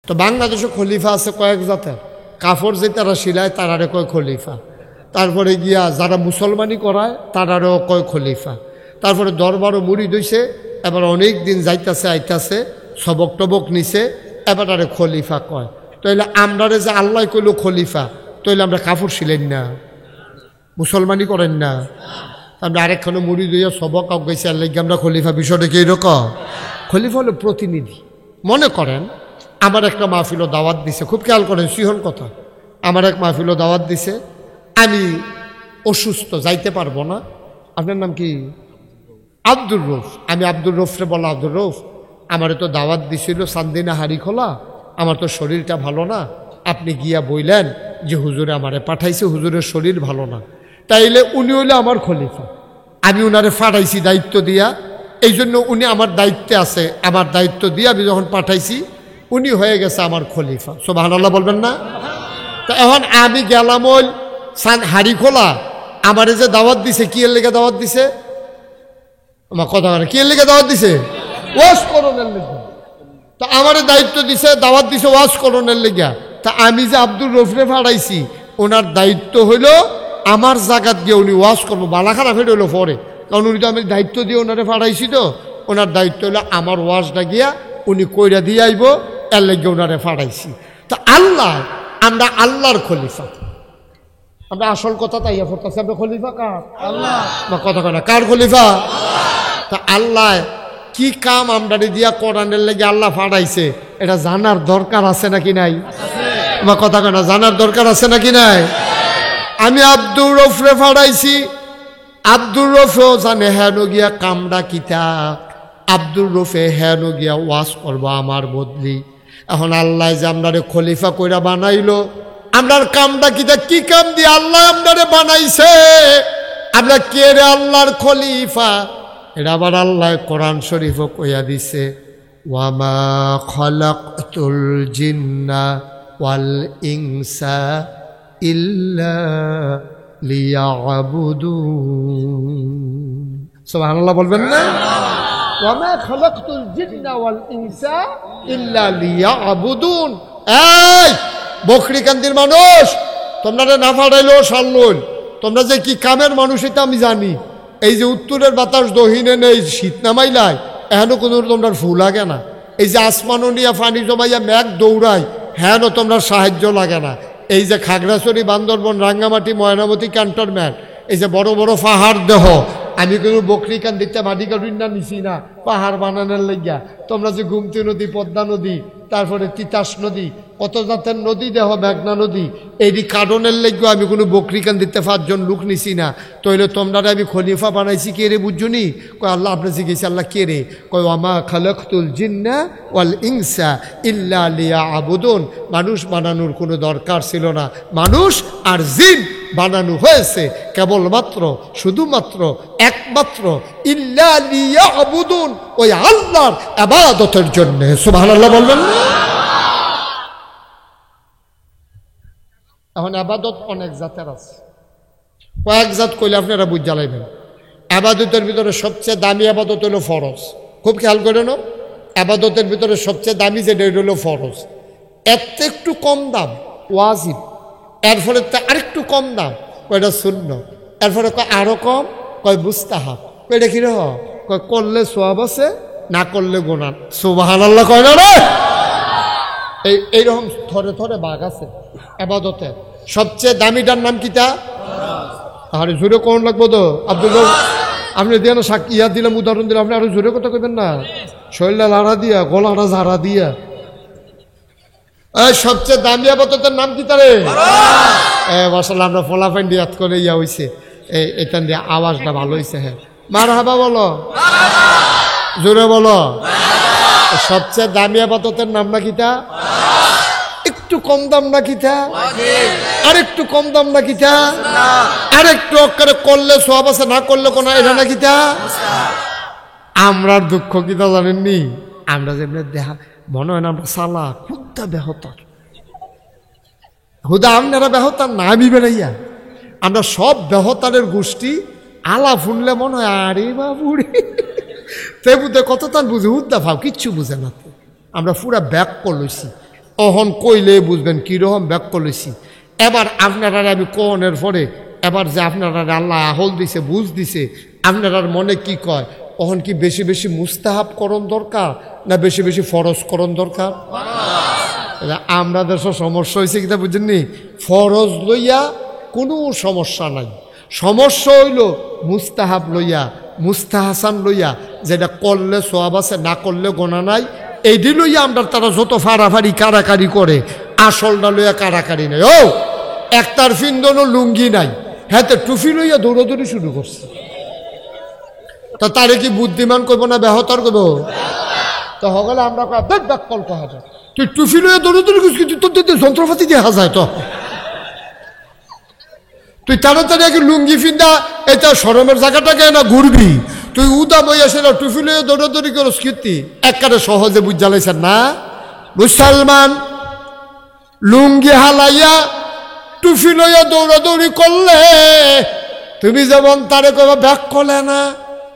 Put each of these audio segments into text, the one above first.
তো বাংলাদেশে খলিফা আছে কয়েক জাতের। কাপড় যে তারা সিলায় তারারে কয় খলিফা, তারপরে গিয়া যারা মুসলমানি করায় তারারও কয় খলিফা, তারপরে দরবারও মুড়ি দইছে, এবার অনেক দিন যাইতাছে আইতাছে, সবক টবক নিছে, এবার আরে খলিফা কয়। তাইলে আমরারে যে আল্লাহ কইল খলিফা, তাইলে আমরা কাপড় সিলেন না, মুসলমানি করেন না, আমরা আরেকখানে মুড়ি দইয়া সবক গেছি আল্লাহ আমরা খলিফা। বিষয়টা কি এরকম? খলিফা হলো প্রতিনিধি। মনে করেন আমার একটা মাহফিলও দাওয়াত দিছে, খুব খেয়াল করেন সিহন কথা, আমার এক মাহফিলও দাওয়াত দিছে, আমি অসুস্থ যাইতে পারবো না। আপনার নাম কি? আব্দুর রৌফ। আমি আব্দুর রৌফরে বলা, আব্দুর রৌফ আমারে তো দাওয়াত দিছিল চান্দিনা হাড়িখোলা, আমার তো শরীরটা ভালো না, আপনি গিয়া বইলেন যে হুজুরে আমারে পাঠাইছে, হুজুরের শরীর ভালো না, তাইলে উনি হইলে আমার খলিফা, আমি উনারে পাঠাইছি দায়িত্ব দিয়া, এই জন্য উনি আমার দায়িত্বে আছে, আমার দায়িত্ব দিয়ে আমি যখন পাঠাইছি উনি হয়ে গেছে আমার খলিফা। সুবহানাল্লাহ বলবেন না? তো এখন আমি গেলাম ওই হাড়ি খোলা, আমারে যে দাওয়াত দিছে, কি এর লেগে দাওয়াত দিছে? আমার কথা মানে কি এর লেগে দাওয়াত দিছে? ওয়াজ করণের লেগে। তো আমারে দায়িত্ব দিছে, দাওয়াত দিছে ওয়াজ করণের লেগে। তা আমি যে আব্দুর রফরে ফাড়াইছি, ওনার দায়িত্ব হইল আমার জায়গাত গিয়ে উনি ওয়াজ করবো। বালা খারাপ হয়ে হইলো পরে, কারণ উনি তো আমি দায়িত্ব দিয়ে ওনারে ফাড়াইছি, তো ওনার দায়িত্ব হইলো আমার ওয়াজটা গিয়া উনি কইরা দিয়ে আইব, এর লেগে ওনারে ফাড়াইছি। তা আল্লাহ, আমরা আল্লাহর খলিফা, আমরা আসল কথা তাই পড়তেছি, আমরা খলিফা কার? আল্লাহ। কথা কয় না, কার খলিফা? তা আল্লাহ কি কাম আমরা দিয়া কোরআনের লেগে আল্লাহ ফাড়াইছে, এটা জানার দরকার আছে নাকি নাই? আমার কথা কয় না, জানার দরকার আছে নাকি নাই? আমি আব্দুর রফরে ফাড়াইছি, আব্দুর রফেও জানে হেন গিয়া কামড়া কিতা, আব্দুর রফে হেন গিয়া ওয়াজ করবো আমার বদলি। এখন আল্লাহ যে আমরারে খলিফা কইরা বানাইলো, আমরার কামটা কিতা, কি কাম দিয়ে আল্লাহ আমরারে বানাইছে, আমরা কে রে আল্লাহর খলিফা? এটা আবার আল্লাহ কোরআন শরীফও কইয়া দিছে, ওয়ামা খালাকতুল জিন্না ওয়াল ইনসা ইল্লা লিয়াবুদুন। সুবহানাল্লাহ বলবেন না? ওয়ামা খালাকতুল জিন্না ওয়াল ইনসা ইল্লা লিয়াবুদুন। এই বকরিকান্দির মানুষ, তোমরা না ফাড়াইলো সারলইল, তোমরা যে কি কামের মানুষ এটা আমি জানি। এই যে উত্তরের বাতাস দহিনে নেই, শীত নামাইলাই, এখনো কোনো তোমরা ফুল লাগে না। এই যে আসমানো নিয়ে পানি জমাইয়া মেঘ দৌড়ায়, হ্যাঁ তোমরা সাহায্য লাগে না। এই যে খাগড়াছড়ি, বান্দরবন, রাঙ্গামাটি, ময়নামতি ক্যান্টনমেন্ট, এই যে বড় বড় পাহাড় দেহ, আমি কিন্তু বকরিকান দিতে মাটি কাটুন না নিছি না পাহাড় বানানোর লেগিয়া। তোমরা যে গুমতি নদী, পদ্মা নদী, তারপরে তিতাস নদী, কত জাতের নদী দেহ, মেঘনা নদী, এই কারণের লেগেও আমি কোনো বকরিকান দিতে 5 জন লোক নিছি না। তইলে তোমরা আমি খলিফা বানাইছি কে রে বুঝুনি? কয় আল্লাহ আপনি জিজ্ঞেস, আল্লাহ কে রে? কয় ওয়ামা খালাকতুল জিন্না ওয়াল ইনসা ইল্লা লিয়াবুদুন। মানুষ বানানোর কোনো দরকার ছিল না, মানুষ আর জিন বানানো হয়েছে কেবলমাত্র, শুধুমাত্র, একমাত্র ইল্লা লিয়াবুদুন, ওই আল্লাহর ইবাদতের জন্য। সুবহানাল্লাহ বলবেন না? এখন আবাদত অনেক জাতের আছে, কয়েক জাত কইলে আপনারা বুঝ জ্বালাইবেন। আবাদতের ভিতরে সবচেয়ে দামি আবাদত হলো ফরজ। খুব খেয়াল করে নো, আবাদতের ভিতরে সবচেয়ে দামি যেটা হলো ফরজ। এর থেকে একটু কম দাম ওয়াজিব, এরপরে আরেকটু কম দাম কয়টা সুন্নত, এরপরে কয় আরো কম, কয় মুস্তাহাব। কয়টা কিরকম? কয় করলে সওয়াব আছে, না করলে গুনাহ। সুবহানাল্লাহ কয় না রে? এইরকম থরে থরে ভাগ আছে আবাদতে। সবচেয়ে দামিটার নাম কিতা? আরে জোরে কোন লাগবো তো আব্দুল, আপনি দিয়ে না ইয়া দিলাম, উদাহরণ দিলাম, আপনি আরো জোরে কথা কইবেন না, শরীরটা লাড়া দিয়া, গলাটা ঝাড়া দিয়া। সবচেয়ে দামি আবাদতের নাম কি তারে? মাশাআল্লাহ, আমরা ফলাফাইন দিয়াত করে ইয়া হইছে, এখান দিয়ে আওয়াজটা ভালো হইছে। হ্যাঁ মারহাবা বলো, জোরে বলো। সবচেয়ে দামি আবাদতের নাম না কিতা? একটু কম দাম না কিতা? আর একটু কম দাম না কিতা? আর একটু অক্ষরে করলে সওয়াব আছে, না করলে কোনো এটা না কিতা? আমরার দুঃখ কিতা জানেননি? আমরা যেমনি দেখা মনে হয় না আমরা সালা হুদা বেহতার, হুদা আপনারা বেহতার না, আমি বেড়াইয়া আমরা সব বেহতারের গোষ্ঠী। আলা ফুনলে মনে হয় আরে বাবুরে তে বুঝে কত তান বুঝে, হুদা ভাব কিচ্ছু বুঝে না। আমরা পুরা ব্যাক করলইছি, অহন কইলে বুঝবেন কীরকম ব্যাক লইছি। এবার আপনারা আমি কোনের পরে এবার যে আপনারা আল্লাহ আহল দিছে বুঝ দিছে আপনার মনে কি কয়, অহন কি বেশি বেশি মুস্তাহাব করণ দরকার না বেশি বেশি ফরজ করণ দরকার? আমরা দেশ সমস্যা হয়েছে কিনা বুঝেননি, ফরজ লইয়া কোনো সমস্যা নাই, সমস্যা হইল মুস্তাহাব লইয়া মুস্তাহাসান লইয়া, যেটা করলে সোয়াব আছে না করলে গোনা নাই, এইটি লইয়া আমরা তারা যত ফাড়াফাড়ি কারাকারি করে, আসলটা লইয়া কারাকারি নাই। ও একটার ফিন্দনও লুঙ্গি নাই, হ্যাঁ তো টুফি লইয়া দৌড়াদৌড়ি শুরু করছে, তা তারে কি বুদ্ধিমান করবো না বেহতর করবো? তো হগলে আমরা ব্যাকল কহা যায়, তুই টুফি লইয়া দৌড়াদৌড়ি করছিস, তোর যন্ত্রপাতি দেখা যায় তো, তুই তাড়াতাড়ি আগে লুঙ্গি ফিন্দা এটা শরমের জায়গাটাকে না ঘুরবি, তুই উদা বইয়া সেটা টুফি লইয়া দৌড়াদৌড়ি করস কীর্তি একবারে সহজে বুঝালাইছেন না। মুসলমান লুঙ্গি হালাইয়া টুফি লইয়া দৌড়াদৌড়ি করলে তুমি যেমন তারে কবা ব্যাক করলে না,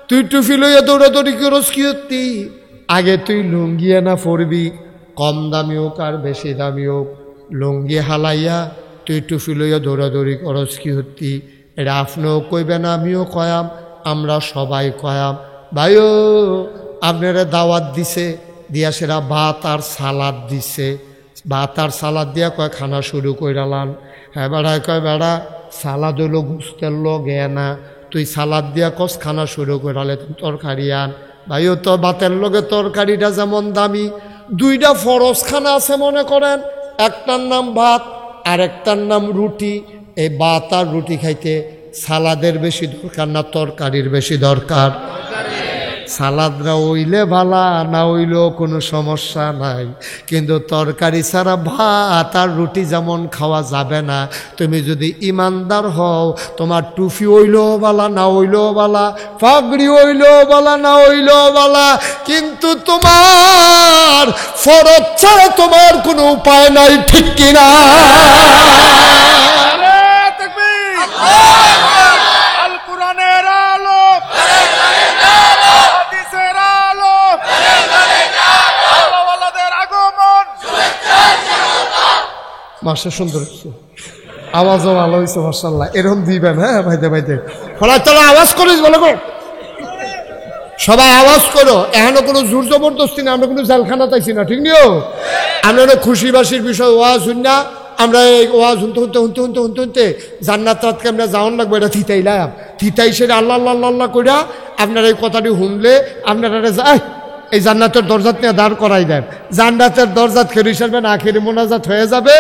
তুই টুফি লইয়া দৌড়াদৌড়ি করস কীর্তি, আগে তুই লুঙ্গি না পরবি, কম দামি হোক আর বেশি দামি হোক, লুঙ্গি হালাইয়া তুই টুফি লইয়া দৌড়াদৌড়ি করস কীর্তি। এটা আপনিও কইবেন আমিও কয়াম, আমরা সবাই কয়াম। ভাইও আপনারা দাওয়াত দিছে, দিয়া সেরা ভাত আর সালাদ দিছে, ভাত আর সালাদ দিয়া কয় খানা শুরু কইরালাম। হ্যাঁ বেড়ায় কয় বেড়া সালাদ হইলো গুস্তের লগে না, তুই সালাদ দিয়া কস খানা শুরু কইরালে তরকারি আন। ভাইও তো ভাতের লগে তরকারিটা যেমন দামি, দুইটা ফরজ খানা আছে মনে করেন, একটার নাম ভাত আর একটার নাম রুটি। এই ভাত আর রুটি খাইতে সালাদের বেশি দরকার না তরকারির বেশি দরকার? সালাদরা হইলে ভালা না হইলেও কোনো সমস্যা নাই, কিন্তু তরকারি ছাড়া ভাত আর রুটি যেমন খাওয়া যাবে না। তুমি যদি ইমানদার হও, তোমার টুফি হইলেও বালা না হইলেও বালা, পাগড়ি হইলেও বালা না হইলেও বালা, কিন্তু তোমার ফরজ ছাড়া তোমার কোনো উপায় নাই, ঠিক কিনা? মাসে সুন্দর হচ্ছে, আওয়াজও ভালো হয়েছে মাশাআল্লাহ, এরকম দিবেন। হ্যাঁ ভাইতে ভাইতে ফলা চলো আওয়াজ করিস বলো গো, সবাই আওয়াজ করো। এখনো কোনো জোর জবরদস্তি না, আমরা কোনো জেলখানা চাইছি না, ঠিক নিও? আমরা খুশি বাসির বিষয় ওয়াজ শুন না, আমরা এই ওয়াজ শুনতে শুনতে শুনতে শুনতে শুনতে শুনতে জান্নাত রাতকে আমরা যাওয়ান লাগবো, এটা থিতাইলাম, থিতাই সেটা আল্লাহ আল্লাহ আল্লাহ কইরা আপনারা এই কথাটি শুনলে আপনারা যায় এই জান্নাতের দরজাত নিয়ে দাঁড় করাই দেন, জান্নাতের দরজাত খেরি সারবেন, আখেরি মোনাজাত হয়ে যাবে,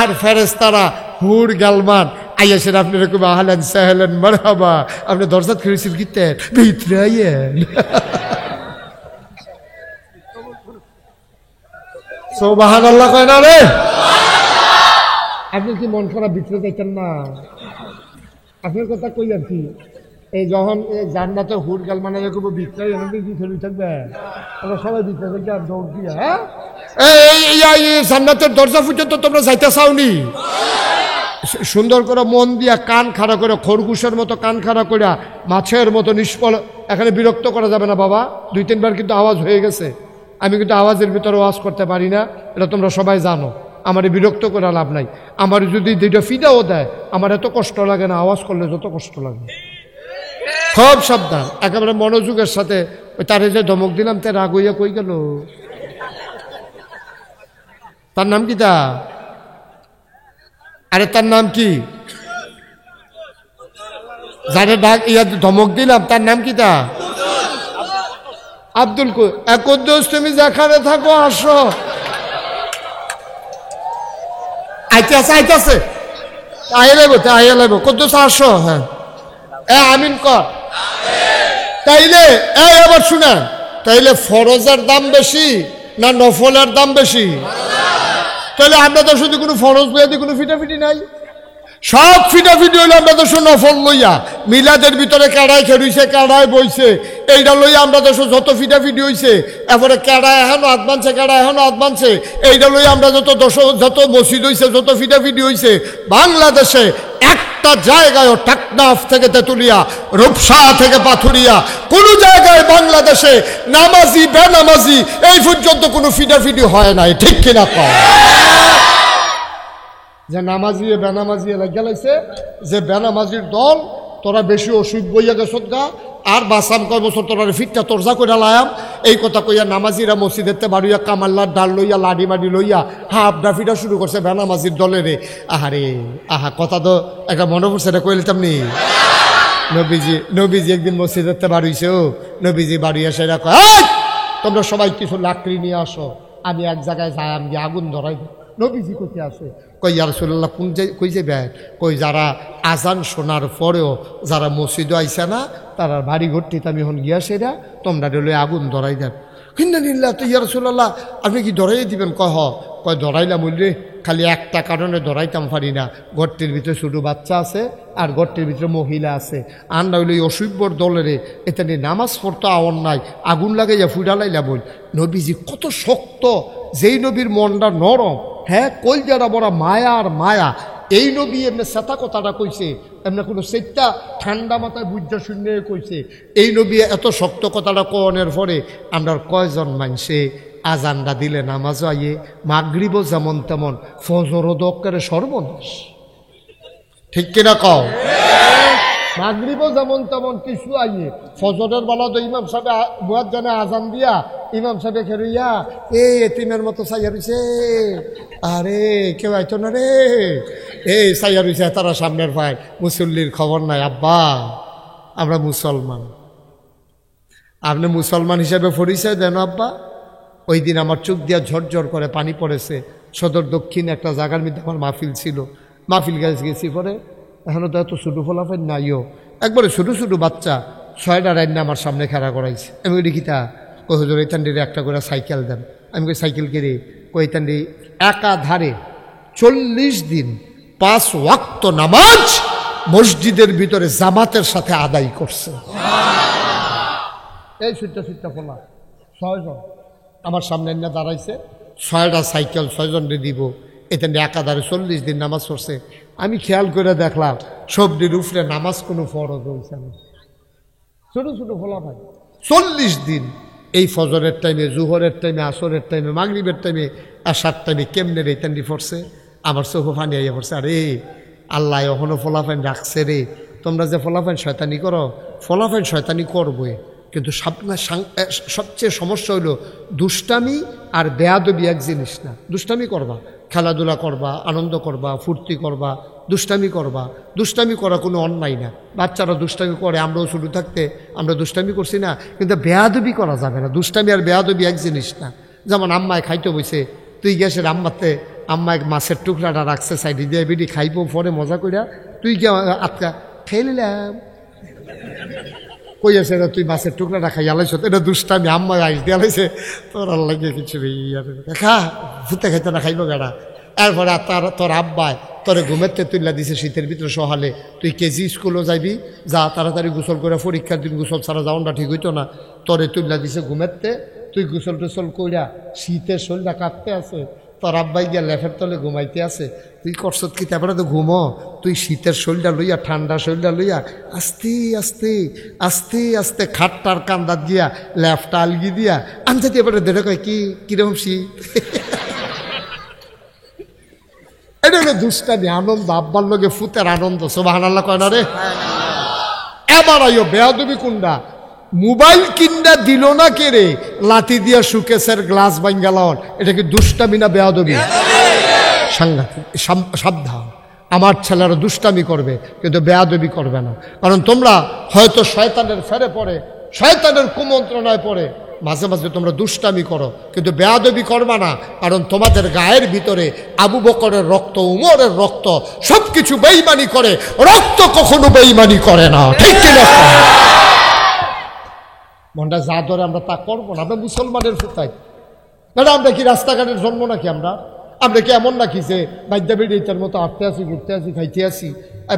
আর ফেরেশতারা হুর গালমান আইয়াসের আপনারা খুব আহলেন সাহেলেন মারহাবা, আপনি দরজাত খেয়েছেন কিতেন ভিতরে আইয়েন। সুবহানাল্লাহ কয় না রে? আপনি কি মন খারাপ ভিতরে যাইতেন না? আপনার কথা কই আর কি, এই যখন জান্নাতে হুর গাল মানে ভিতরে ভিতরে থাকবে, আমরা সবাই ভিতরে থাকবে আর দৌড় দিয়ে। হ্যাঁ এই জান্নাতের দরজা পর্যন্ত তোমরা যাইতে চাওনি? সুন্দর করে মন দিয়া কান খাড়া করে, খরগোশের মতো কান খাড়া করে, মাছের মতো নিষ্ফল, এখানে বিরক্ত করা যাবে না বাবা। 2-3 বার কিন্তু আওয়াজ হয়ে গেছে, আমি কিন্তু আওয়াজের ভিতরে ওয়াজ করতে পারি না, এটা তোমরা সবাই জানো। আমার বিরক্ত করে লাভ নাই, আমার যদি দুইটা ফিদাও দেয় আমার এত কষ্ট লাগে না, আওয়াজ করলে যত কষ্ট লাগে। খুব সাবধান, একেবারে মনোযোগের সাথে। ওই তারে যে ধমক দিলাম তে রাগ হইয়া কই গেল? তার নাম কি? তা আরে তার নাম কি? যারে ডাক ইয়া ধমক দিলাম তার নাম কি? তা আব্দুল কুদ্দুস, তুমি যেখানে থাকো আসো। আইতেছে আইতেছে, আইয়া লাগবো কুদ্দুস আসো। হ্যাঁ আমিন কর। তাইলে এই আবার শুনেন, তাইলে ফরজের দাম বেশি না নফলের দাম বেশি? তাহলে আমরা তো শুধু কোনো ফরজ লইয়া কোনো ফিটাফিটি নাই, সব ফিটাফিটি হইলে আমরা তো নফল লইয়া, মিলাদের ভিতরে কেড়াই খেড়ুইছে, কেড়াই বইছে, এইটা লইয়া আমরা তো যত ফিটাফিটি হইছে, এরপরে কেড়া এখনো হাত বানছে, কেড়া এখনো হাত বানছে, এইটা লইয়া আমরা যত মসজিদ হইছে, যত ফিটাফিটি হইছে। বাংলাদেশে একটা জায়গায় টেকনাফ থেকে তেতুলিয়া, রূপসা থেকে পাথুরিয়া, কোন জায়গায় বাংলাদেশে নামাজি বেনামাজি এই পর্যন্ত কোনো ফিটাফিটি হয় নাই, ঠিক কিনা কয়? যে নামাজিয়ে বেনামাজিয়ে লাগিয়া লাইছে যে বেনামাজির দল তোরা বেশি অসুখ বইয়া গেছ গা আর বাসাম কয় বছর তোরা ফিটটা তরজা কইরা লায়াম এই কথা কইয়া নামাজিরা মসজিদেতে বাড়িয়া কামাল্লার ডাল লইয়া লাডি মাডি লইয়া হাফ ডাফিটা শুরু করছে বেনামাজির দলেরে। আহারে আহা কথা তো একটা মনে পড়ছে, এটা কইলে তেমনি নবীজি একদিন মসজিদেতে বাড়িছে, ও নবীজি বাড়ি এসে এরা কয় তোমরা সবাই কিছু লাকড়ি নিয়ে আসো, আমি এক জায়গায় যাই, আমি আগুন ধরাই দিই। নবীজি কোথায় আসে? কই ইয়া রাসূলুল্লাহ কই যাবে? কই যারা আজান শোনার পরেও যারা মসজিদে আইসা না তারা বাড়ি ঘরটিতে আমি এখন গিয়া সেরা তোমরা রেলে আগুন ধরাই দেন। কিন্তু নিল্লা তো ইয়া রাসূলুল্লাহ আপনি কি ধরাই দিবেন? কয় ধরাইলাম বললে খালি একটা কারণে ধরাইতাম পারি না, ঘরটির ভিতরে ছোটো বাচ্চা আছে আর ঘরটির ভিতরে মহিলা আছে, আর না হইলে অসভ্যর দলেরে এটা নিয়ে নামাজ পড়তো আওয়ার নাই, আগুন লাগাইয়া ফুডালাইলা বল। নবীজি কত শক্ত, যেই নবীর মনটা নরম, হ্যাঁ কলজারা বড় মায়া আর মায়া, এই নবী এমনি সেতা কথাটা কইছে, এমনি কোনো সেটা ঠান্ডা মাথায় বুঝা শূন্য কইছে। এই নবী এত শক্ত কথাটা কনের পরে আমরা কয়জন মানছে আজানটা দিলে নামাজও আইয়ে, মাগরিবও যেমন তেমন, ফজরও দক্কারে সর্বনাশ। ঠিক কিনা কও? মাগরিবও যেমন তেমন কিছু আইয়ে, ফজরের বেলা তো ইমাম সাহেব মুয়াজ্জিনে আজান দিয়া ইমাম সাহেব খেরুইয়া এই এতিমের মতো চাইয়া রইছে, আরে কেউ আইতো না রে, এই চাইয়া রইছে তারা সামনের ভাই, মুসল্লির খবর নাই। আব্বা আমরা মুসলমান, আপনি মুসলমান হিসেবে পরিচয় দেন আব্বা। ওই দিন আমার চোখ দিয়া ঝরঝর করে পানি পড়েছে, সদর দক্ষিণ একটা জায়গার মধ্যে আমার মাহফিল ছিল, মাহফিল গেছি পরে এখনও তো এত ছোটো ফলাফল নাইও, একবারে ছোটো ছোটো বাচ্চা 6টা রাইন আমার সামনে খেলা করাইছে। আমি ওই দেখিতা কই হুজুর এইতান্ডির একটা করে সাইকেল দেন। আমি কই সাইকেল কিনে কইতান্ডি একাধারে 40 দিন 5 ওয়াক্ত নামাজ মসজিদের ভিতরে জামাতের সাথে আদায় করছে। এই ছুটটা ফোলা 6 জন আমার সামনে এনে দাঁড়াইছে, 6টা সাইকেল 6 জনকে দিব, এটা একাধারে 40 দিন নামাজ পড়ছে। আমি খেয়াল করে দেখলাম সবজির উপরে নামাজ কোনো ফরজ হয়েছে না, ছোটো ছোটো ফোলা ভাই 40 দিন এই ফজরের টাইমে, জুহরের টাইমে, আসরের টাইমে, মাগরিবের টাইমে, আশার টাইমে কেমনে রে ইত্যাদি পড়ছে। আমার চোখে ফানি আইয়া পড়ছে, আরে আল্লাহ এখনও ফলাফাইন রাখছে রে। তোমরা যে ফলাফাইন শয়তানি করো, ফলাফাইন শয়তানি করবই, কিন্তু সবচেয়ে সমস্যা হইল দুষ্টামি আর বেয়াদবি এক জিনিস না। দুষ্টামি করবা, খেলাধুলা করবা, আনন্দ করবা, ফুর্তি করবা, দুষ্টামি করা কোনো অন্যায় না। বাচ্চারা দুষ্টামি করে, আমরাও শুরু থাকতে আমরা দুষ্টামি করছি না, কিন্তু বেয়াদবি করা যাবে না। দুষ্টামি আর বেয়াদবি এক জিনিস না। যেমন আম্মায় খাইতে বইছে, তুই গ্যাসের আম্মায় মাছের টুকরাটা রাখছে সাইডে দিয়ে, বেটি খাইবো পরে মজা করিয়া, তুই গিয়ে আটকা খেয়ে নিলাম কই আছে না, তুই মাছের টুকরাটা খাই আলাইছ, এটা দুষ্টামি। আম্মা আইস দিয়ে আলাইছে, তোর আল্লাহ কিছু খা ভূতে খাইতে না খাইব গাড়া। এরপরে তোর আব্বায় তোরে ঘুমেতে তুললা দিছে শীতের ভিতরে সহালে, তুই কেজি স্কুলও যাইবি, যা তাড়াতাড়ি গোসল করে, পরীক্ষার দিন গোসল ছাড়া যাওয়াটা ঠিক হইতো না, তোরে তুললা দিছে ঘুমেতে, তুই গোসল টোসল কইরা শীতের শরীরটা কাঁপতে আছে, তোর আব্বাই গিয়া লেফের তলে ঘুমাইতে আছে, তুই করছ কি? তারপরে তো ঘুমো, তুই শীতের শরীরটা লইয়া, ঠান্ডা শরীরটা লইয়া আস্তে আস্তে আস্তে আস্তে খাটটার কান্দাত গিয়া লেফটা আলগি দিয়া আনতে এবারে দেখে কয় কি কিরকম শীত। এটা হলো দুষ্টামি, আনন্দ, আব্বার লগে ফুতের আনন্দ। সুবহানাল্লাহ কয় না রে? এবার আইও বেয়াদবি কুন্ডা, মোবাইল কিন্ডা দিল না কে রে, লাঠি দিয়া সুকেশের গ্লাস ভাঙ্গালার, এটা কি দুষ্টামি না বেয়াদবি? সাংঘাতিক। সাবধান, আমার ছেলেরা দুষ্টামি করবে কিন্তু বেয়াদবি করবে না। কারণ তোমরা হয়তো শয়তানের ফেরে পড়ে, শয়তানের কুমন্ত্রণায় পড়ে, মাঝে মাঝে তোমরা দুষ্টামি করো, কিন্তু বেয়াদবি করবা না। কারণ তোমাদের গায়ের ভিতরে আবু বকরের রক্ত, উমরের রক্ত, সবকিছু বেঈমানি করে, রক্ত কখনো বেঈমানি করে না। ঠিক কিনা? মনটা যা ধরে আমরা তা করবো না। আমরা মুসলমানের ফুতাই, ম্যাডাম আমরা কি রাস্তাঘাটের জন্ম নাকি? আমরা কি এমন নাকি যে বাদ্যা বেড়িয়েটার মতো আটতে আসি, ঘুরতে আসি, খাইতে আসি,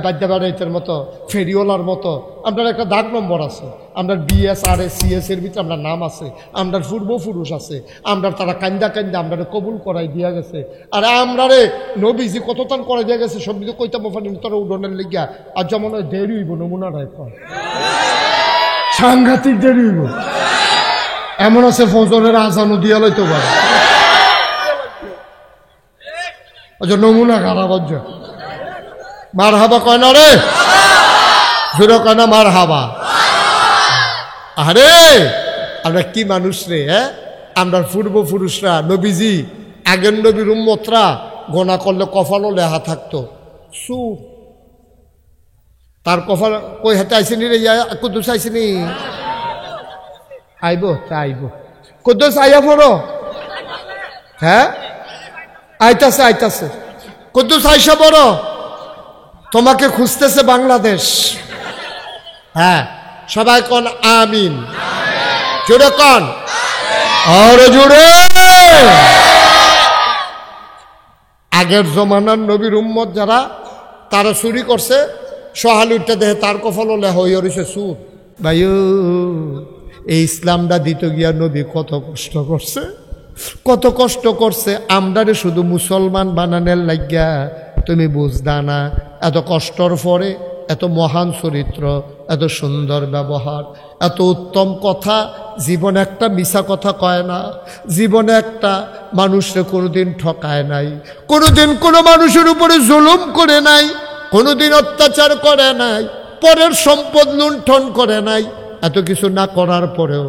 বাদ্যা বেড়াইটার মতো, ফেরিওয়ালার মতো? আপনার একটা দাগ নম্বর আছে, আপনার বিএস আর এস সিএস এর ভিতরে আপনার নাম আছে, আপনার পূর্বপুরুষ আছে, আমরা তারা কান্দা আমরা কবুল করাই দিয়া গেছে। আর আমরা রে নবীজি কতটান করাই দিয়া গেছে, সব কিছু কইতাম তোরা উডনের লিগিয়া। আর যেমন ওই দেরি হইব, নমুনাটাই সাংঘাতিক দেরি হইব। এমন আছে ফজরের আজানও দিয়া লইতে পারে। ওই যে নমুনা খারাপ হচ্ছে মার হাবা কয় না রে ফিরো কয় না মার হাবা আরে আমরা কি মানুষ রে হ্যাঁ আমরা পূর্বপুরুষরা নবীজি আগের নবীর উম্মতরা গোনা করলে কপালও লেহা থাকতো সুর তার কপাল কই হাতে আইসিনি রে কুদ্দুস আইসিনি আইব আইব কুদ্দুস আইয়া পড়ো হ্যাঁ আইতাছে আইতাছে কুদ্দুস আইসা বড় তোমাকে খুঁজতেছে বাংলাদেশ হ্যাঁ সবাই কোন আমিন জোরে কোন আর জোরে আগের জমানার নবীর উম্মত যারা তারা চুরি করছে সহালি উঠতে দেখে তার কফলও লেহ হইয়া রয়েছে সুর ভাইও এই ইসলামটা দিতে গিয়া নবী কত কষ্ট করছে কত কষ্ট করছে আমরারে শুধু মুসলমান বানানোর লাগিয়া তুমি বুঝদা না এত কষ্টর পরে এত মহান চরিত্র এত সুন্দর ব্যবহার এত উত্তম কথা জীবনে একটা মিছা কথা কয় না জীবনে একটা মানুষকে কোনোদিন ঠকায় নাই কোনোদিন কোনো মানুষের উপরে জুলুম করে নাই কোনোদিন অত্যাচার করে নাই পরের সম্পদ লুণ্ঠন করে নাই এত কিছু না করার পরেও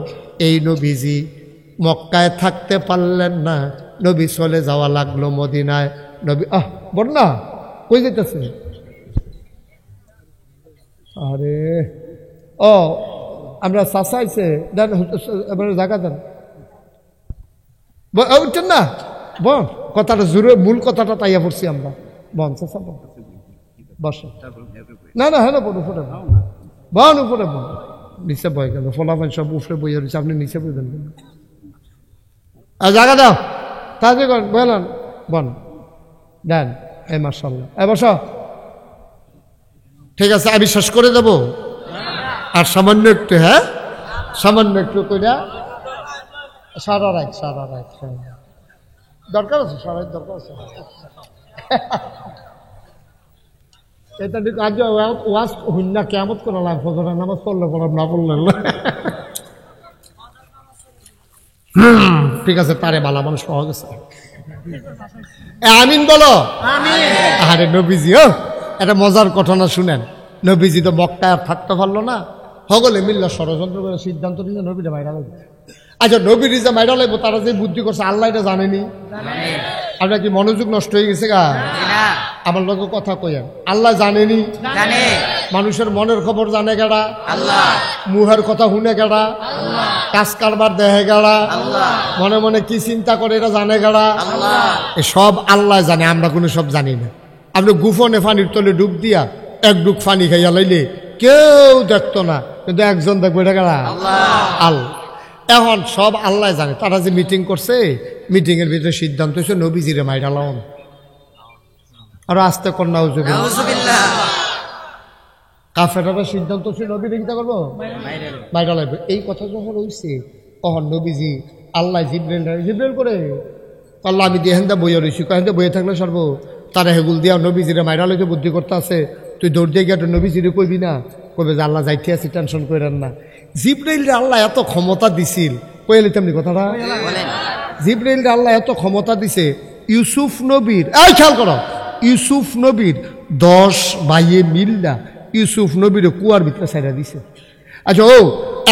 এই নবীজি মক্কায় থাকতে পারলেন না নবী চলে যাওয়া লাগলো মদিনায় নবী বল না কই যেতেছে আরে ও আমরা চাষাইছে দেন এবারে জায়গা দেন উঠছেন না বল কথাটা জোরে মূল কথাটা তাইয়া পড়ছি আমরা বন চাষা বন বসে না না হ্যাঁ বন উপরে বন উপরে বন নিচে বয়ে গেল ফলাফল সব উপরে বইয়া রয়েছে আপনি নিচে বইবেন জায়গা দাও তাড়াতাড়ি করেন বলেন বন দেন এই মার্শাল্লাহ এ বস ঠিক আছে আমি শেষ করে দেব আর সামান্য একটু হ্যাঁ সামান্য একটু কইরা সারা রাখ দরকার আছে সারা দরকার আছে এটা ঠিক আজ ওয়াজ হুন্না কেমত করালাম ফজরের নামাজ পড়লে পড়াম না পড়লেন ঠিক আছে তারে বালা মানুষ সহজ আছে আমিন বলো আরে নবীজি একটা মজার ঘটনা শুনেন নবীজি তো মক্কায় আর থাকতে পারলো না সকলে মিল্লা ষড়যন্ত্র করে সিদ্ধান্ত নিয়ে নবীরে মাইরা লাগবে আচ্ছা নবীরে যে মাইরা লাগবো তারা যে বুদ্ধি করছে আল্লাহ এটা জানেনি আপনার কি মনোযোগ নষ্ট হয়ে গেছে গা আমার লোক কথা কইেন আল্লাহ জানেনি মানুষের মনের খবর জানে গেড়া মুহের কথা শুনে গেড়া কাজ কারবার দেহে গেড়া মনে মনে কি চিন্তা করে এটা জানে গেড়া সব আল্লাহ জানে আমরা কোনো সব জানি না আপনি গুফনে পানির তলে ডুব দিয়া এক ডুব পানি খাইয়া লাইলে কেউ দেখতো না কিন্তু একজন দেখবো এটা গেড়া আল্লাহ এখন সব আল্লাহ জানে তারা যে মিটিং করছে মিটিং এর ভিতরে সিদ্ধান্ত হয়েছে নবীজিরে মাইরা লাম আর আস্তে কন্যা কাফেরারা সিদ্ধান্ত হচ্ছে নবীরে কিতা করবো মাইরা লাগবে এই কথা যখন হয়েছে তখন নবীজি আল্লাহ জিব্রাইল করে আল্লাহ আমি দিয়ে হেন্দা বইয়া রয়েছি হেন্দা বইয়ে থাকলে সর্ব তারা হেগুল দিয়া নবীজিরে মাইরা লইতে বুদ্ধি করতে আছে তুই দৌড় দিয়ে গিয়ে নবীজিরে কইবি না কইবে যে আল্লাহ যাইতে আছি টেনশন করেন না জিব্রাইল আল্লাহ এত ক্ষমতা দিছিল কইলে তেমনি কথাটা জিব্রাইল আল্লাহ এত ক্ষমতা দিছে ইউসুফ নবীর এই খেয়াল করো ইউসুফ নবীর 10 ভাইয়ে মিল্লা ইউসুফ নবীর কুয়ার ভিতরে ছাইড়া দিছে আচ্ছা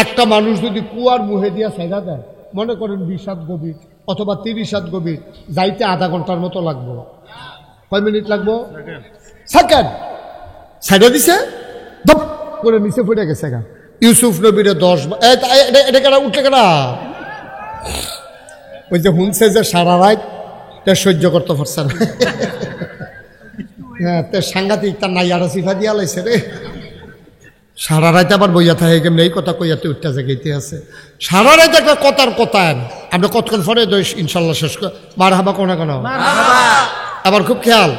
একটা মানুষ যদি কুয়ার মুহে দিয়া ছাইড়া দেয় মনে করেন 20 হাত গভীর অথবা 30 হাত গভীর যাইতে আধা ঘন্টার মতো লাগবে কয় মিনিট লাগবো সেকেন্ড ছাইড়া দিছে ধপ করে নিচে পড়ে গেছে গা ইউসুফ নবীর 10 এটা কেনা উঠলে কেনা ওই যে হুনছে যে সারা রাত সহ্য করতে পারছে না হ্যাঁ সাংঘাতিক তার নাই আরো সিফা দিয়া লাইছে রে সারা রাত আবার বইয়া থাকে কেমন এই কথা কইয়াতে উঠতে জায়গাতে আছে সারা রাত একটা কথার কথা আমরা কতক্ষণ পরে ইনশাল্লাহ শেষ মার হাবা কোনা কেন আবার খুব খেয়াল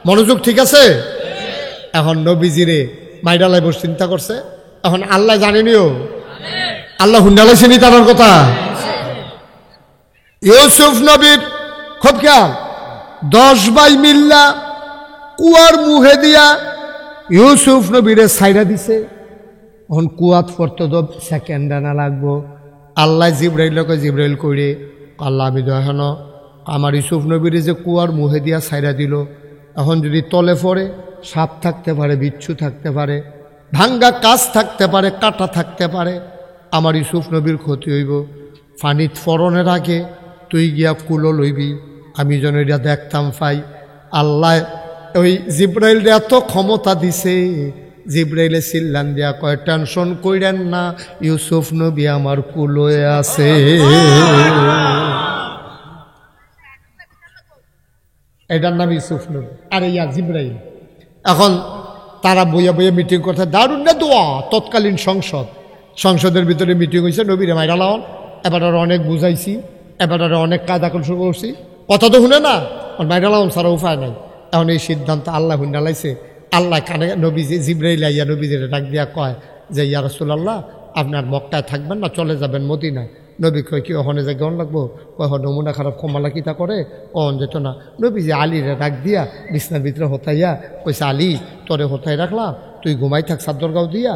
মনোযোগ ঠিক আছে এখন নবীজিরে মাইরা লাইব চিন্তা করছে এখন আল্লাহ জানেনিও আল্লাহ হুন্ডালাইছেনি তার কথা ইউসুফ নবীর খুব খেয়াল 10 ভাই মিল্লা কুয়ার মুহে দিয়া ইউসুফ নবীরে ছাইড়া দিছে এখন কুয়াত পড়তে তো সেকেন্ড না লাগবো আল্লাহ জিব্রাইল জিব্রাইল করে আল্লাহ আমি তো এখনো আমার ইউসুফ নবীর যে কুয়ার মুহে দিয়া ছাইরা দিল, এখন যদি তলে পড়ে সাপ থাকতে পারে, বিচ্ছু থাকতে পারে, ভাঙ্গা কাজ থাকতে পারে, কাটা থাকতে পারে, আমার ইউসুফ নবীর ক্ষতি হইব। পানিত ফরনের আগে তুই গিয়া কুলো লইবি, আমি যেন এটা দেখতাম পাই। আল্লাহ ওই জিব্রাইলরে এত ক্ষমতা দিছে, জিব্রাইলে চিল্লান দিয়া কয়, টেনশন কইরেন না, ইউসুফ নবী আমার কুলোয় আছে। এটার নাম ইউসুফ নবী, আর ইয়া জিব্রাইল। এখন তারা বইয়া বইয়া মিটিং করতে, দারুণ না দোয়া। তৎকালীন সংসদের ভিতরে মিটিং হয়েছে, নবীরে মাইরা লাওন, এবার আর অনেক বুঝাইছি, এবার আর অনেক কায়দা কৌশল করছি, কথা তো শুনে না, মাইরা লাওন ছাড়া উপায় নাই। এখন এই সিদ্ধান্ত আল্লাহ হুন্ডা লাইছে। আল্লাহ কানে নবীজি জিব্রাইল আইয়া নবীজিরে ডাক দিয়া কয় যে, ইয়া রাসূলুল্লাহ, আপনার মক্কায় থাকবেন না, চলে যাবেন মদিনায়। নবী কয়, কি ওখানে যে গন লাগবো? কয়, নমুনা খারাপ কমালা কিতা করে, অন যেত না। নবীজি আলীরে ডাক দিয়া বিছনার ভিতরে হতাইয়া কইছে, আলী, তোরে হতাই রাখলাম, তুই ঘুমাই থাক চাদর গাও দিয়া,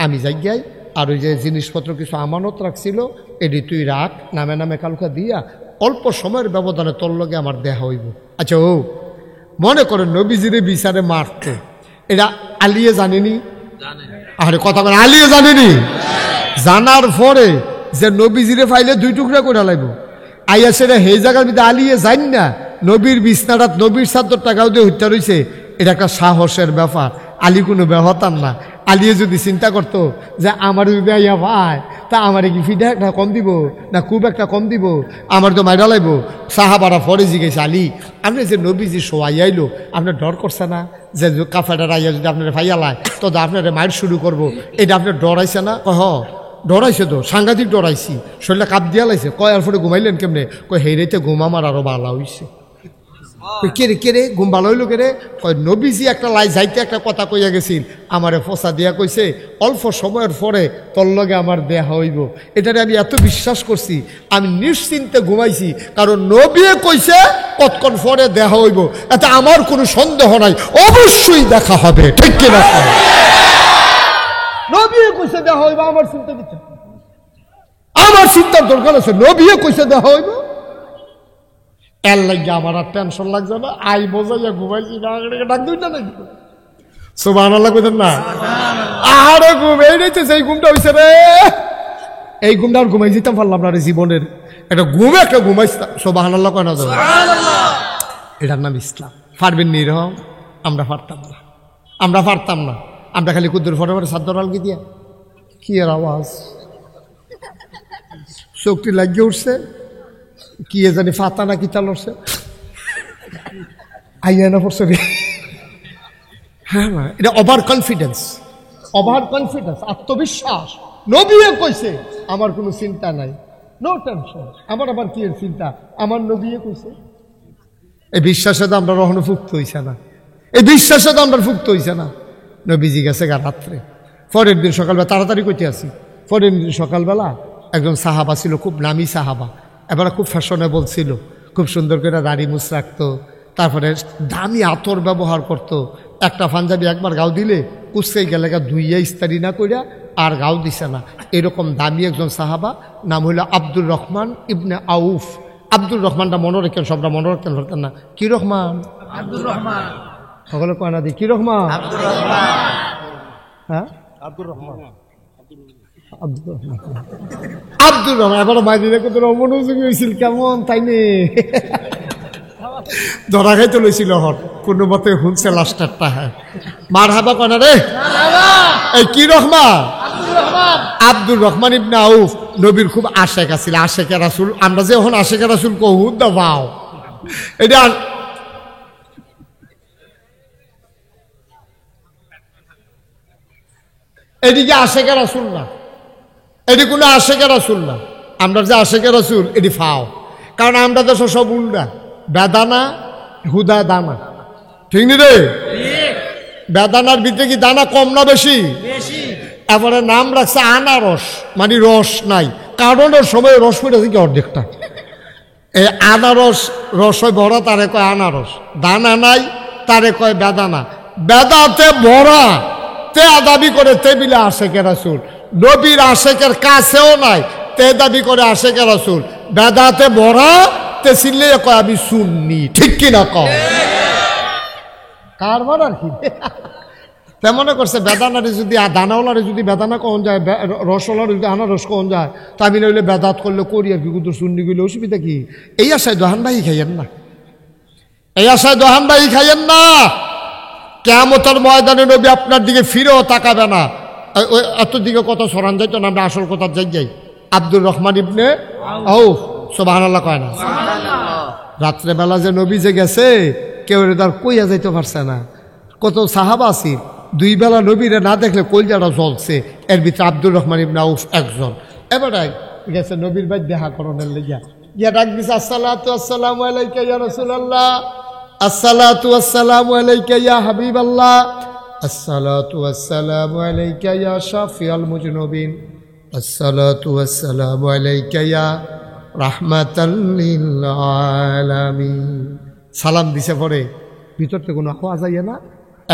আমি যাই গাই, আর ওই যে জিনিসপত্র কিছু আমানত রাখছিল এটি তুই রাখ, নামে নামে কালকা দিয়া, অল্প সময়ের ব্যবধানে তোর লগে আমার দেখা হইব। আচ্ছা, ও মনে করেন নবীজিরে বিচারে মারতে, এটা আলিয়ে জানেনি? আরে কথা বলে, আলিয়ে জানেনি? জানার পরে যে নবীজিরে ফাইলে দুই টুকরা করে লাইব, আইয়া সেটা হে জায়গার ভিতরে আলিয়ে যান না, নবীর বিছনাটাত নবীর চাদর টাকাও দিয়ে হত্যা রয়েছে, এটা একটা সাহসের ব্যাপার। আলী কোনো ব্যবহার না। আলিয়ে যদি চিন্তা করতো যে আমার যদি আইয়া ভাই, তা আমার কি ফিডা একটা কম দিব না খুব একটা কম দিব, আমার তো মাইরা লাইব। সাহাবারা ফরে জিগেছে, আলী, আপনি যে নবীজি শোয়াই আইলো, আপনার ডর করছে না যে কাফেরার আইয়া যদি আপনার ফাইয়া লায় তো আপনার মাইর শুরু করবো, এটা আপনার ডরাইছে না? হ, ডরাইছে তো, সাংঘাতিক ডরাইছি, শরীরটা কাপ দিয়া লাইছে। কয়, আর পরে ঘুমাইলেন কেমনে? কয়, হেরেতে ঘুম আমার আরো ভালো হইছে। কেরে কেরে ঘুম ভালো হইল কেরে? কয়, নবীজি একটা লাই যাইতে একটা কথা কইয়া গেছিল, আমারে ফসা দিয়া কইছে অল্প সময়ের পরে তোর লগে আমার দেয়া হইব। এটারে আমি এত বিশ্বাস করছি, আমি নিশ্চিন্তে ঘুমাইছি, কারণ নবী কইছে কতক্ষণ পরে দেখা হইব, এতে আমার কোনো সন্দেহ নাই, অবশ্যই দেখা হবে। ঠিক কিনা? নবী কইছে দেখা হইব, আমার চিন্তা দিচ্ছে, আমার চিন্তার দরকার আছে। নবী কইছে দেখা হইব, এর লাগে আমার আর টেনশন লাগছে না। আই বোঝাইয়া ঘুমাইছি, ডাক দুইটা নাকি সুবহানাল্লাহ কইতেন না? আরে ঘুম এই রয়েছে, সেই ঘুমটা হয়েছে রে, এই ঘুমটা আর ঘুমাই যেতাম পারলাম না রে, জীবনের একটা ঘুমে একটা ঘুমাইছিলাম। সুবহানাল্লাহ কয় না? এটার নাম ইসলাম। পারবেন নি এরকম? আমরা পারতাম না, আমরা পারতাম না। আমরা খালি কুদ্দুর ফটো ফটো সাদ্দর আলগি দিয়া, কি এর আওয়াজ, চোখটি লাগিয়ে উঠছে, কি জানি ফাতা না কি চাল উঠছে, আইয়া না পড়ছে রে। হ্যাঁ, এটা ওভার কনফিডেন্স, ওভার কনফিডেন্স, আত্মবিশ্বাস। নবী কইছে আমার কোনো চিন্তা নাই, নো টেনশন, আমার আবার কি এর চিন্তা, আমার নবী কইছে। এই বিশ্বাসে তো আমরা রহনো ফুক্ত হইছে না, এই বিশ্বাসে তো আমরা ফুক্ত হইছে না। নবীজি গেছে গা রাত্রে, পরের দিন সকালবেলা তাড়াতাড়ি কইতে আসি। পরের দিন সকালবেলা একজন সাহাবা ছিল, খুব নামি সাহাবা, এবার খুব ফ্যাশনেবল ছিল, খুব সুন্দর করে দাড়ি মুছ রাখতো, তারপরে দামি আতর ব্যবহার করতো। একটা পাঞ্জাবি একবার গাও দিলে কুচকাই গেলে ধুইয়া ইস্তারি না কইরা আর গাও দিছে না, এরকম দামি একজন সাহাবা, নাম হইল আব্দুর রহমান ইবনে আউফ। আব্দুর রহমানটা মনে রাখেন, সবটা মনে রাখতেন পারতেন না। কি রহমান? আব্দুর রহমান। সকলে কয় না দি কি রহমান? হ্যাঁ, আব্দুর রহমান। আব্দুর রহমান এবার মাইদিনে কত মনোযোগী হয়েছিল, কেমন তাই নে ধরা খাইতে লইছিল, হর কোনো মতে শুনছে লাস্টারটা। হ্যাঁ, মার হাবা কনা রে, এই কি রহমান? আব্দুর রহমান ইবনে আউফ নবীর খুব আশেক আছিল, আশেকে রাসূল। আমরা যে এখন আশেকে রাসূল কহু দা ভাও, এটা এদিকে আশেকে রাসূল না, এটি কোনো আশেকে রাসূল না। আমরা যে আশেকে রাসূল এটি ফাও, কারণ আমরা তো সব উল্টা, বেদানা হুদা দানা, ঠিক নি রে? বেদানার ভিতরে কি দানা কম না বেশি? এবারে নাম রাখছে আনারস, মানে রস নাই, কারণের সময় রস পড়ে থেকে অর্ধেকটা। এই আনারস রসে ভরা তারে কয় আনারস, দানা নাই তারে কয় বেদানা। বেদাতে ভরা তে দাবি করে টেবিলে আশেকে রাসূল, নবীর আশেকের কাছেও নাই তে দাবি করে আশেকে রাসূল। বেদাতে ভরা হাতে ছিলে কয় আমি সুন্নি, ঠিক কিনা কও? কারবার আর কি তেমনে করছে। বেদানারে যদি দানাওয়ালারে যদি বেদানা কখন যায়, রসওয়ালারে যদি আনারস কখন যায়, তা আমি নইলে বেদাত করলে করি আর কি, কিন্তু সুন্নি গেলে অসুবিধা কি? এই আশায় দোহানবাই খাইয়েন না, এই আশায় দোহানবাই খাইয়েন না। কিয়ামতের ময়দানে নবী আপনার দিকে ফিরেও তাকাবে না। এত দিকে কত সরান যাইতো না, আমরা আসল কথা যাই। আব্দুর রহমান ইবনে আউফ, সুবহানাল্লাহ কয় না? রাত্রেবেলা যে নবী যে গেছে, কেউ তার কইয়া যাইতে পারছে না। কত সাহাবা আছি, দুই বেলা নবীরে না দেখলে কলজাটা জ্বলছে। এর ভিতরে আব্দুর রহমান ইবনে আউফ একজন। এবারে গেছে নবীর ভাই দেখা করণের লেগিয়া, গিয়া ডাক দিছে, আসসালাতু আসসালামু আলাইকা ইয়া রাসূলুল্লাহ, আসসালাতু আসসালামু আলাইকা ইয়া হাবিবাল্লাহ, আসসালাতু আসসালামু আলাইকা ইয়া শাফিউল মুজনুবিন, আসসালাতু আসসালামু আলাইকা ইয়া রাহমাতাল লিল আলামিন। সালাম দিছে পরে ভিতর থেকে কোনো আওয়াজ আইয়া না,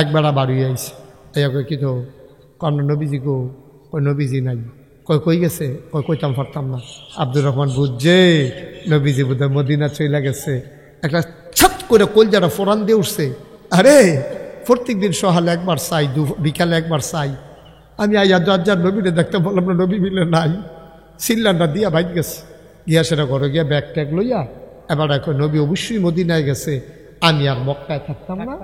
একবেলা বাড়ি আইছে। এই কি তো কর্ণ নবীজি গো, কই নবীজি নাই, কই গেছে, কইতাম পারতাম না। আব্দুর রহমান বুঝছে নবীজি বোধহয় মদিনা চইলা গেছে। একটা ছাত করে কলজাটা ফোরান দিয়ে উঠছে। আরে প্রত্যেক দিন সকালে একবার চাই, বিকালে একবার চাই। আমি আইয়া দরজার নবীরে দেখতে বললাম না, নবী মিলে নাই। সিল্লানটা দিয়া বাইক গেছে, গিয়া সেটা ঘরে গিয়া ব্যাগ ট্যাগ লইয়া এবার এখন নবী অবশ্যই মদিনায় গেছে, আমি আর মক্কায় থাকতাম না,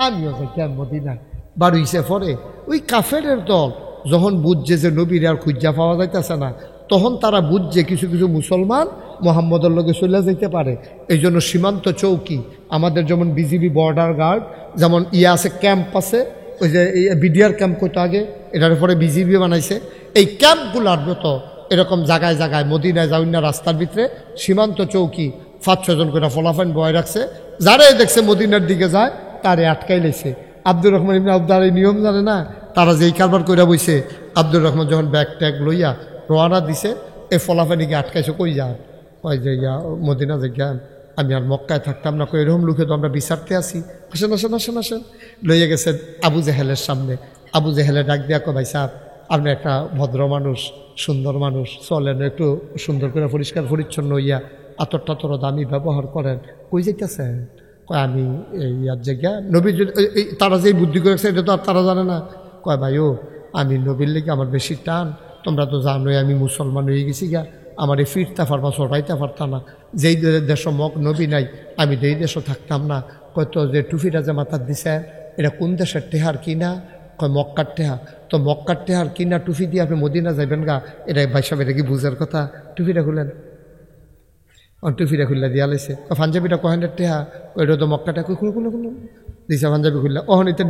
আমিও যাই মদিনায়। বাড়িছে পরে ওই কাফেরের দল যখন বুঝছে যে নবীর আর খুঁজা পাওয়া যাইতেছে না, তখন তারা বুঝছে কিছু কিছু মুসলমান মোহাম্মদের লগে চলে যাইতে পারে। এই জন্য সীমান্ত চৌকি আমাদের যেমন বিজিবি বর্ডার গার্ড, যেমন আছে ক্যাম্প আছে, ওই যে বিডিআর ক্যাম্প করতে আগে, এটার পরে বিজিবি বানাইছে। এই ক্যাম্পগুলোর মতো এরকম জায়গায় জায়গায় মদিনায় যাওয়ার না রাস্তার ভিতরে সীমান্ত চৌকি 5-6 জন করে ফলাফাইন বয় রাখছে। যারাই দেখছে মদিনার দিকে যায় তারে আটকাই লেছে। আব্দুর রহমান ইবনে আবদার এই নিয়ম জানে না, তারা যেই কারবার করে বইছে। আব্দুর রহমান যখন ব্যাগ ট্যাগ লইয়া রোয়ানা দিছে, এই ফলাফানিকে আটকাইছে। কই যান? কয় যে মদিনা যে জ্ঞান, আমি আর মক্কায় থাকতাম না। কই এরকম লোকে তো আমরা বিচারতে আসি, আসেন আসেন আসেন আসেন। লইয়া গেছে আবু জেহেলের সামনে। আবু জেহেলে ডাক দিয়া কয়, ভাই সাহেব আপনি একটা ভদ্র মানুষ, সুন্দর মানুষ, চলেন একটু সুন্দর করে পরিষ্কার পরিচ্ছন্ন হইয়া আতর টাতর দামি ব্যবহার করেন। কই যাইতেছেন? কয় আমি এই আর জায়গা নবী, তারা যেই বুদ্ধি করেছে এটা তো আর তারা জানে না। কয় ভাই ও, আমি নবীর লেগে আমার বেশি টান, তোমরা তো জানোই আমি মুসলমান হয়ে গেছি গা, আমার এই ফিরতে পারবা সরাইতে পারতাম না। যেই দেশ মগ নবী নাই, আমি যেই দেশও থাকতাম না। কয় তো যে টুফিটা যে মাথার দিছে এটা কোন দেশের টেহার কিনা? কয় মক্কার টেহা। তো মক্কার টেহার কিনা টুফি দিয়ে আপনি মদিনা যাইবেন গা, এটা ভাই সাহেব এটা কি বুঝার কথা? টুফিটা খুলেন। টুফিটা খুললা দিয়া লাইছে। পাঞ্জাবিটা কহেনের টেহা, ওইটা তো মক্কাটা খুলে খুলে খুলে দিছে পাঞ্জাবি খুললা। ওখানে তো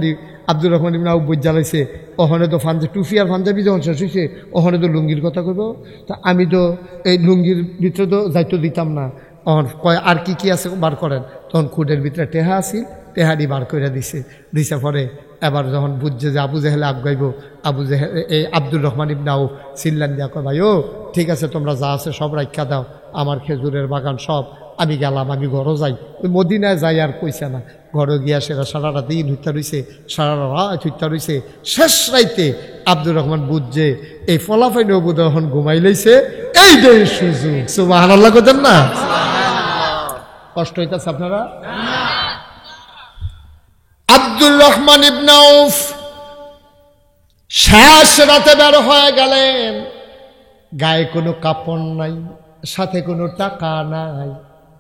আব্দুর রহমান ইবনে আউফ বুঝ জ্বালাইছে। ওখানে তো টুফি আর পাঞ্জাবি যখন শেষ হয়েছে, ওখানে তো লুঙ্গির কথা কইব। তা আমি তো এই লুঙ্গির ভিতরে তো যাইতো দিতাম না। ওখান কয় আর কি কি আছে বার করেন। তখন খুঁটের ভিতরে টেহা আসি, টেহারি বার করে দিছে। পরে এবার যখন বুঝছে যে আবু জেহেলে আবগাইব, আবু জেহেল এই আব্দুর রহমান ইবনে আউফ সিল্লান দিয়া কয়, ভাই ও ঠিক আছে, তোমরা যা আছে সব রাখা দাও, আমার খেজুরের বাগান সব, আমি গেলাম, আমি ঘরও যাই। ওই মদিনায় যাই আর কইছে না। ঘরে গিয়া সেরা সারাটা দিন হইতা রইছে, সারা রাত হইতা রইছে। শেষ রাইতে আব্দুর রহমান বুঝছে এই ফলাফাইন বোধ এখন ঘুমাই লাইছে, এই যে সুযোগ। সুবহানাল্লাহ কইতেন না? কষ্ট হইতাছে আপনারা? আব্দুর রহমান ইবনে আউফ শেষ রাতে বের হয়ে গেলেন। গায়ে কোনো কাপড় নাই, সাথে কোনো টাকা নাই,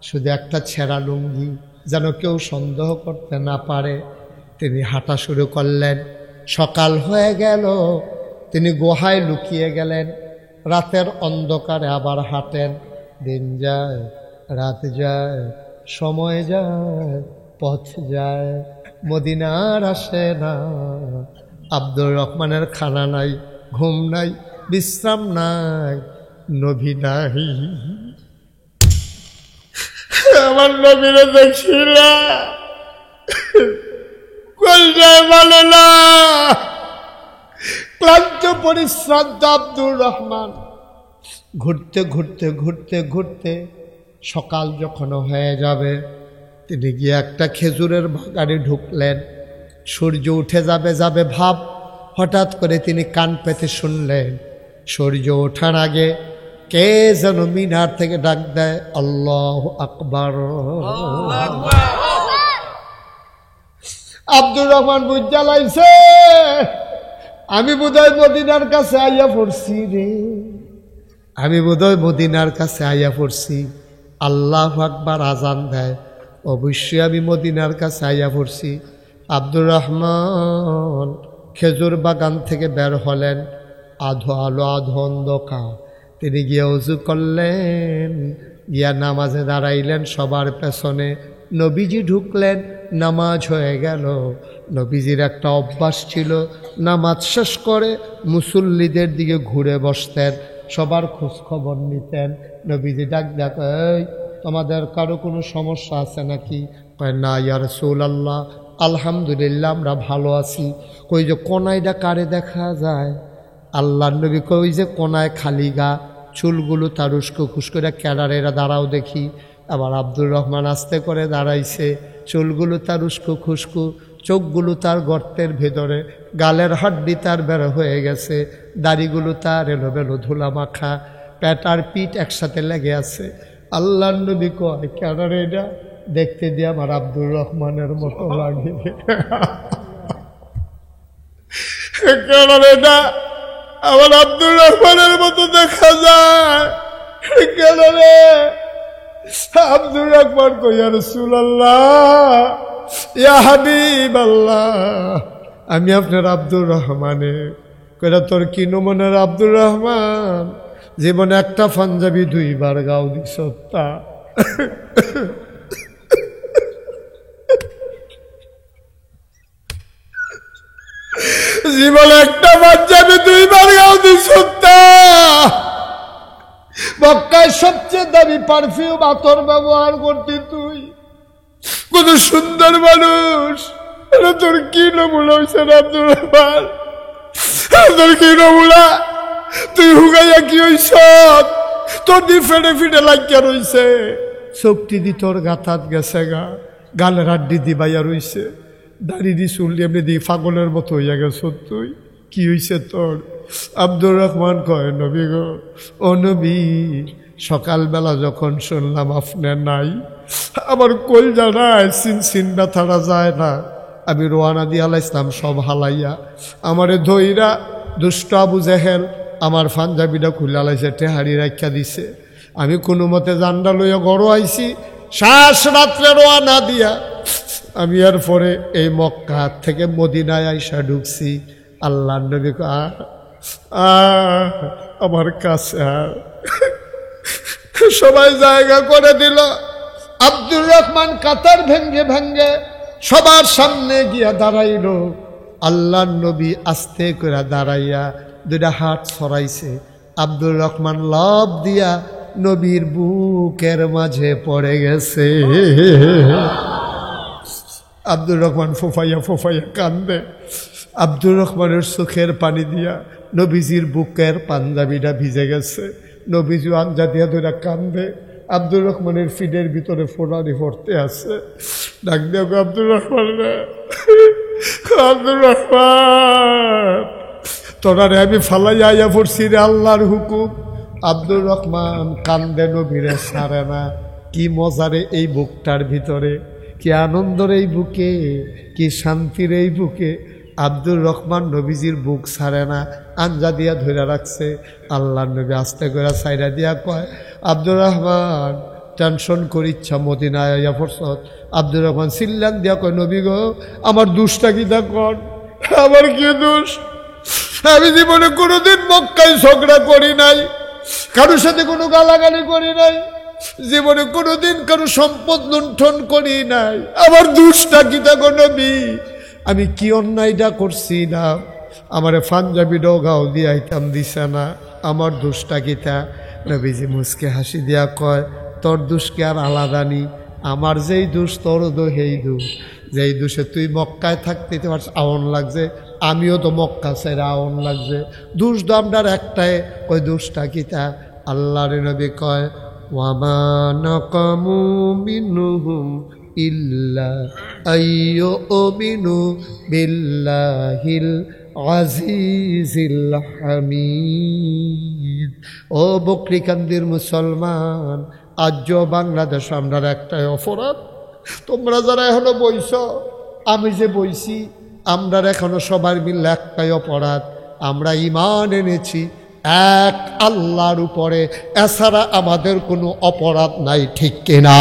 শুধু একটা ছেঁড়া লুঙ্গি, যেন কেউ সন্দেহ করতে না পারে। তিনি হাঁটা শুরু করলেন। সকাল হয়ে গেল, তিনি গুহায় লুকিয়ে গেলেন। রাতের অন্ধকারে আবার হাঁটেন। দিন যায়, রাত যায়, সময় যায়, পথ যায়, মদিনার আসে না। আব্দুর রহমানের খানা নাই, ঘুম নাই, বিশ্রাম নাই, নবী নাই। আমার নবীরে দেখছিলা বলে না। ক্লান্ত পরিশ্রান্ত আব্দুর রহমান ঘুরতে ঘুরতে ঘুরতে ঘুরতে সকাল যখন হয়ে যাবে, তিনি গিয়ে একটা খেজুরের বাগানে ঢুকলেন। সূর্য উঠে যাবে যাবে ভাব, হঠাৎ করে তিনি কান পেতে শুনলেন সূর্য ওঠার আগে কে যেন মিনার থেকে ডাক দেয়, আল্লাহু আকবার। আব্দুর রহমান বুঝা লাইছে আমি বোধহয় মদিনার কাছে আইয়া পড়ছি রে, আমি বোধহয় মদিনার কাছে আইয়া পড়ছি। আল্লাহু আকবার আজান দেয়, অবশ্যই আমি মদিনার কাছে আইয়া পড়ছি। আব্দুর রহমান খেজুর বাগান থেকে বের হলেন, আধো আলো আধো অন্ধকার। তিনি গিয়ে উজু করলেন, গিয়া নামাজে দাঁড়াইলেন সবার পেছনে। নবীজি ঢুকলেন, নামাজ হয়ে গেল। নবীজির একটা অভ্যাস ছিল, নামাজ শেষ করে মুসল্লিদের দিকে ঘুরে বসতেন, সবার খোঁজখবর নিতেন। নবীজি ডাক ডাক, এই তোমাদের কারো কোনো সমস্যা আছে নাকি? কয় না ইয়া রাসূলুল্লাহ, আলহামদুলিল্লাহ আমরা ভালো আছি। কই যে কোনাইটা কারে দেখা যায়? আল্লাহর নবী কই যে কোনায় খালি গা, চুলগুলো তার উস্কো খুস্কোটা ক্যাডারেরা দাঁড়াও দেখি। আবার আব্দুর রহমান আস্তে করে দাঁড়াইছে, চুলগুলো তার উস্কো খুস্কো, চোখগুলো তার গর্তের ভেতরে, গালের হাড্ডি তার বের হয়ে গেছে, দাড়িগুলো তার এলোমেলো ধুলা মাখা, পেট আর পিঠ একসাথে লেগে আছে। আল্লাহর নবী কয় ক্যাডারে এটা দেখতে দিয়ে আমার আব্দুর রহমানের মতো লাগে, ক্যাডারে এটা আমার আব্দুর রহমানের মতো দেখা যায়। ক্যাডারে আব্দুর রহমান কই ইয়া রাসূলুল্লাহ, ইয়া হাবিবাল্লাহ, আমি আপনার আব্দুর রহমানের। কইরা তোর কি নমুনার আব্দুর রহমান? জীবনে একটা পাঞ্জাবি 2 বার গাও দিছ তা। জীবনে একটা পাঞ্জাবি 2 বার গাও দিছ তা। মক্কায় সবচেয়ে দামি পারফিউম আতর ব্যবহার করতি তুই, কত সুন্দর মানুষ। তোর কি নমুনা হয়েছে আব্দুর রহমান? তোর কি নমুনা? তুই হুগাইয়া কি হইছ? তোর দি ফেটে ফিটে লাগিয়া রইছে, চোখটি দি তোর গাথাত গেছে গা, গালের হাড্ডি দি বাইয়া রইছে, দাড়ি দি চুল এমনি দি পাগলের মতো হইয়া গেছ তুই। কি হইছে তোর? আব্দুর রহমান কয় নবী গো, ও নবী, সকালবেলা যখন শুনলাম আপনার নাই, আমার কলজা নাই, সিন ব্যথাটা যায় না। আমি রোয়ানা দিয়ে আলাইসলাম সব হালাইয়া, আমারে ধইরা দুষ্ট আবু জেহেল আমার পাঞ্জাবিটা খুলে আলাইছে, টেহারি রাখিয়া দিছে। আমি কোনো মতে জান্ডা লইয়া গড় আইছি, শ্বাস রাত্রে রোয়ানা দিয়া আমি এর পরে এই মক্কা থেকে মদিনায় আইসা ঢুকছি। আল্লাহর নবী আমার কাছে সবাই জায়গা করে দিল। আব্দুর রহমান কাতার ভেঙ্গে ভেঙ্গে সবার সামনে গিয়া দাঁড়াইল। আল্লাহর নবী আস্তে করে দাঁড়াইয়া 2টা হাত ছড়াইছে। আব্দুর রহমান লাফ দিয়া নবীর বুকের মাঝে পড়ে গেছে। আব্দুর রহমান ফোফাইয়া ফোফাইয়া কান্দে। আব্দুর রহমানের চোখের পানি দিয়া নবীজির বুকের পাঞ্জাবিটা ভিজে গেছে। নবীজি আঞ্জা দিয়া ধরে কান্দে। আব্দুর রহমানের ফিডের ভিতরে ফোনারি পড়তে আছে। ডাক দেও আব্দুর রহমান, আব্দুর রহমান, তোরারে আমি ফালাই আইয়া পড়ছি রে, আল্লাহর হুকুম। আব্দুর রহমান কান্দে, নবীরে ছাড়ে না। কি মজারে এই বুকটার ভিতরে, কি আনন্দর এই বুকে, কি শান্তির এই বুকে। আব্দুর রহমান নবীজির বুক ছাড়ে না, আঞ্জা দিয়া ধরে রাখছে। আল্লাহর নবী আস্তে করে সাইডা দিয়া কয়, আব্দুর রহমান টেনশন করিচ্ছা মদিনায় আইয়া পড়ছত। আব্দুর রহমান চিল্লান দিয়া কয়, নবী গো, আমার দোষটা কি দেখুন? আমার কি দোষ? আমি জীবনে কোনোদিন মক্কায় ঝগড়া করি নাই, কারোর সাথে কোনো গালাগালি করি নাই, জীবনে কোনোদিন কারো সম্পদ লুণ্ঠন করি নাই। আমার দোষটা কি দেখো নবী? আমি কি অন্যায়টা করছি না? আমারে পাঞ্জাবি ডগাও দিয়ে আইতাম দিছে না, আমার দোষটা কিতা? নবীজি মুসকে হাসি দিয়া কয়, তোর দোষকে আর আলাদা নি, আমার যেই দোষ তোর দো সেই দোষ। যেই দোষে তুই মক্কায় থাকতে তোমার আওয়ান লাগছে, আমিও তো মক্কা ছেড়ে আওয়ান লাগছে। দোষ তো আপনার একটাই, ওই দোষটা কিতা? আল্লাহর নবী কয়, ওয়ামা নাকামু মিনহুম ইল্লা আইয়ুমিনু বিল্লাহিল আজিজিল হামিদ। ও বকরিকান্দির মুসলমান, আজ বাংলাদেশ আমরার একটাই অপরাধ, তোমরা যারা এখনো বইছ, আমি যে বইছি, আমরার এখনো সবার মিলে একটাই অপরাধ, আমরা ঈমান এনেছি এক আল্লাহর উপরে, এছাড়া আমাদের কোনো অপরাধ নাই, ঠিক কিনা?